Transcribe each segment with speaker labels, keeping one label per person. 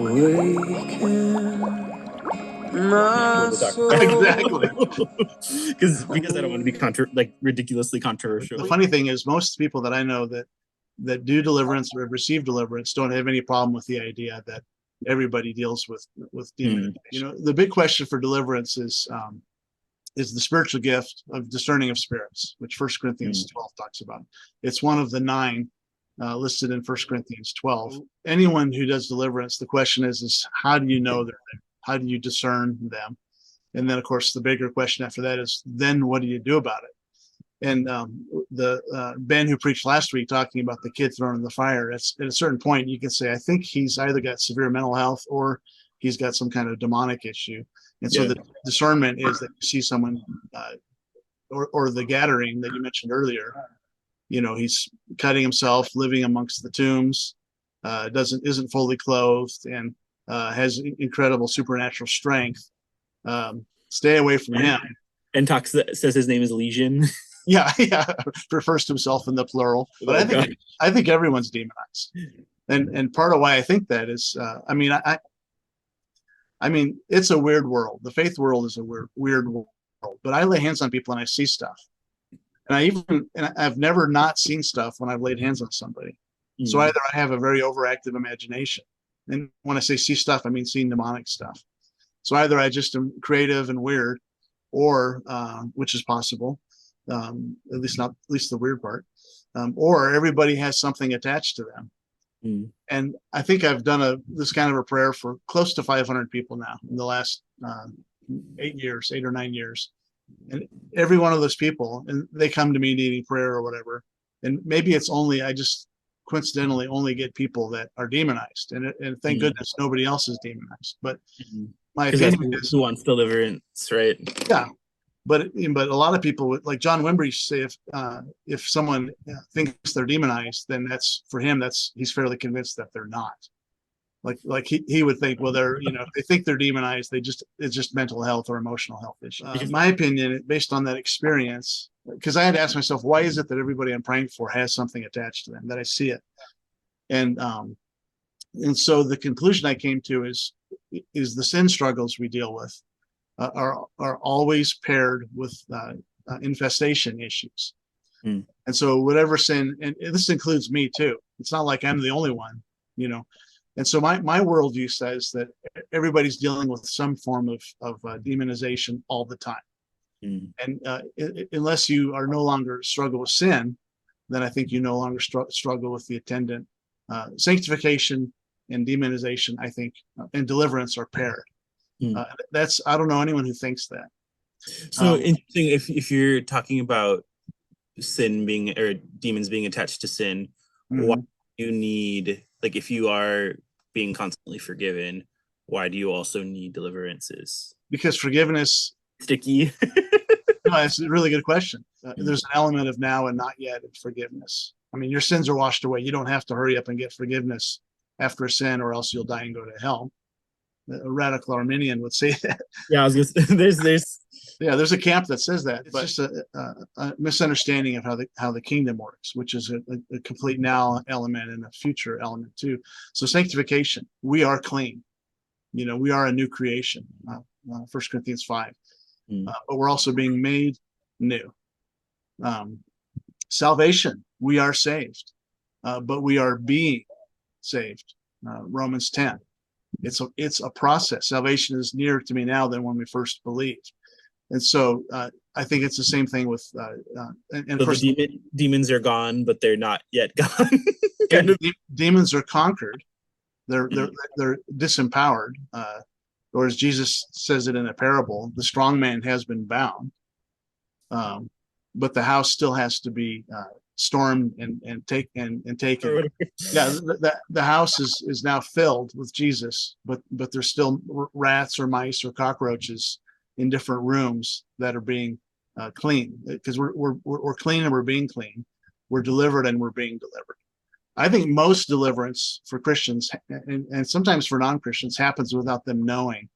Speaker 1: Awaken my
Speaker 2: Exactly.
Speaker 1: soul.
Speaker 3: Because I don't want to be ridiculously controversial.
Speaker 2: The funny thing is, most people that I know that do deliverance or have received deliverance don't have any problem with the idea that everybody deals with demonization. You know, the big question for deliverance is the spiritual gift of discerning of spirits, which 1 Corinthians 12 talks about. It's one of the 9 listed in 1 Corinthians 12. Anyone who does deliverance, the question is how do you know they're there? How do you discern them? And then, of course, the bigger question after that is, then what do you do about it? And the Ben who preached last week talking about the kid thrown in the fire, at a certain point, you can say, I think he's either got severe mental health or he's got some kind of demonic issue. And so the discernment is that you see someone, or the gathering that you mentioned earlier, you know, he's cutting himself, living amongst the tombs, isn't fully clothed, and has incredible supernatural strength. Stay away from him.
Speaker 3: And says his name is Legion.
Speaker 2: Yeah, refers to himself in the plural. But I think everyone's demonized, and part of why I think that is, I mean, it's a weird world. The faith world is a weird world. But I lay hands on people and I see stuff, and I've never not seen stuff when I've laid hands on somebody. So either I have a very overactive imagination, and when I say see stuff, I mean seeing demonic stuff. So either I just am creative and weird, or which is possible, at least the weird part, or everybody has something attached to them. And I think I've done this kind of a prayer for close to 500 people now in the last 8 or 9 years. And every one of those people, and they come to me needing prayer or whatever. And maybe it's I just coincidentally only get people that are demonized. And thank goodness nobody else is demonized. But my opinion is,
Speaker 3: who wants deliverance, right?
Speaker 2: Yeah. But a lot of people, like John Wimber used to say, if someone thinks they're demonized, then that's for him. He's fairly convinced that they're not. Like he would think, well, they're, if they think they're demonized, it's just mental health or emotional health issue. My opinion, based on that experience, because I had to ask myself, why is it that everybody I'm praying for has something attached to them, that I see it, and so the conclusion I came to is the sin struggles we deal with are always paired with infestation issues. And so whatever sin, and this includes me too, it's not like I'm the only one, and so my worldview says that everybody's dealing with some form of demonization all the time. And unless you are no longer struggle with sin, then I think you no longer struggle with the attendant. Sanctification and demonization, I think, and deliverance are paired. I don't know anyone who thinks that.
Speaker 3: So interesting. If you're talking about sin being, or demons being attached to sin, why do you need, like, if you are being constantly forgiven, why do you also need deliverances?
Speaker 2: Because forgiveness
Speaker 3: sticky.
Speaker 2: No, that's a really good question. There's an element of now and not yet in forgiveness. I mean, your sins are washed away. You don't have to hurry up and get forgiveness after a sin, or else you'll die and go to hell. A radical Arminian would say that.
Speaker 3: Yeah, I was gonna say,
Speaker 2: there's a camp that says that. It's just a misunderstanding of how the kingdom works, which is a complete now element and a future element too. So sanctification, we are clean. We are a new creation. 1 Corinthians 5. But we're also being made new. Salvation, we are saved, but we are being saved. Romans 10. It's a process. Salvation is nearer to me now than when we first believed. And so I think it's the same thing with
Speaker 3: demons are gone, but they're not yet gone.
Speaker 2: Demons are conquered. They're disempowered. Or as Jesus says it in a parable, the strong man has been bound, but the house still has to be stormed and taken. Yeah, the house is now filled with Jesus, but there's still rats or mice or cockroaches in different rooms that are being clean, because we're clean and we're being clean. We're delivered and we're being delivered. I think most deliverance for Christians and sometimes for non-Christians happens without them knowing.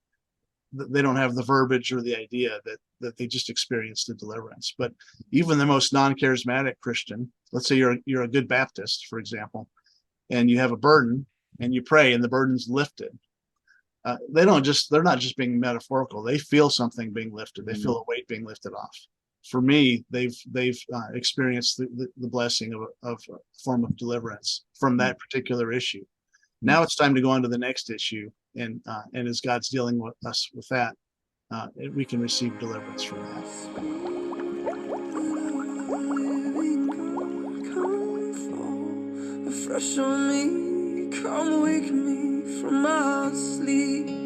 Speaker 2: They don't have the verbiage or the idea that they just experienced a deliverance. But even the most non-charismatic Christian, let's say you're a good Baptist, for example, and you have a burden and you pray and the burden's lifted. they're not just being metaphorical. They feel something being lifted. They feel a weight being lifted off. For me, they've experienced the blessing of a form of deliverance from that particular issue. Now it's time to go on to the next issue, and as God's dealing with us with that, we can receive deliverance from that.
Speaker 1: Fresh on me, come wake me from my sleep.